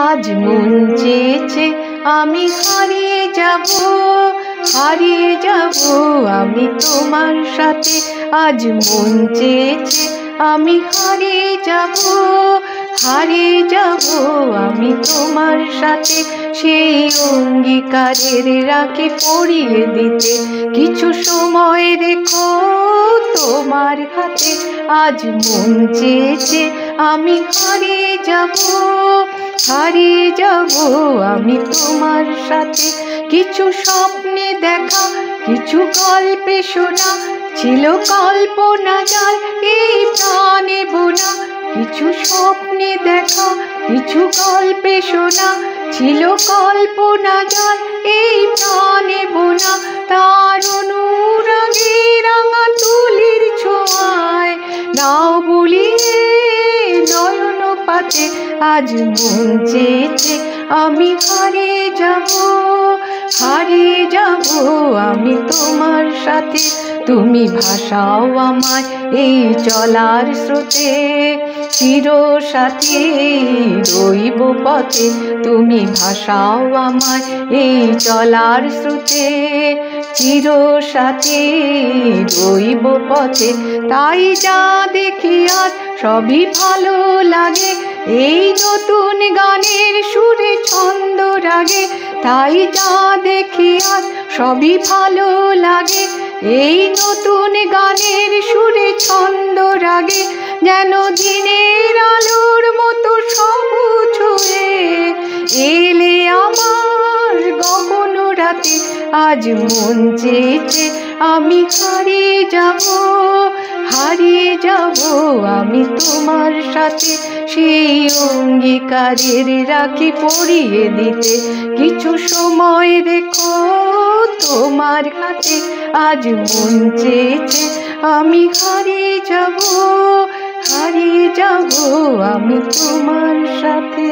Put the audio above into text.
আজ মন চেয়েছে আমি হারিয়ে যাব, হারিয়ে যাব আমি তোমার সাথে। আজ মন চেয়েছে আমি হারিয়ে যাব, হারিয়ে যাব আমি তোমার সাথে। সেই অঙ্গীকারের রাখি পরিয়ে দিতে কিছু সময় রেখো তোমার হাতে। আজ মন চেয়েছে আমি হারিয়ে যাব, হারিয়ে যাব আমি তোমার সাথে। কিছু স্বপ্নে দেখা, কিছু গল্পে শোনা, ছিল কল্পনা জাল এই প্রাণে বোনা। কিছু স্বপ্নে দেখা, কিছু গল্পে শোনা, ছিল কল্পনা জাল এই প্রাণে বোনা। তার অনুরাগে রাঙা তুলির ছোঁয়ায় নাও বুলিয়ে নয়ন পাতে। আজ মন চেয়েছে আমি হারিয়ে যাব, হারিয়ে যাব আমি তোমার সাথে। তুমি ভাসাও আমায় এই চলার স্রোতে, চির সাথী রইব পথে। তুমি ভাসাও আমায় এই চলার স্রোতে, চির সাথী রইব পথে। তাই যা দেখি আজ সবই ভালো লাগে, এই নতুন গানের সুরে ছন্দ রাগে। তাই যা দেখি আজ সবই ভালো লাগে, এই নতুন গানের সুরে ছন্দ রাগে। যেন দিনের আলোর মতো সবুজ হয়ে এলে আমার গগন রাতে। আজ মন চেয়েছে আমি হারিয়ে যাব, হারিয়ে যাব আমি তোমার সাথে। সেই অঙ্গীকারের রাখি পরিয়ে দিতে কিছু সময় রেখো তোমার হাতে। আজ মন চেয়েছে আমি হারিয়ে যাব, হারিয়ে যাব আমি তোমার সাথে।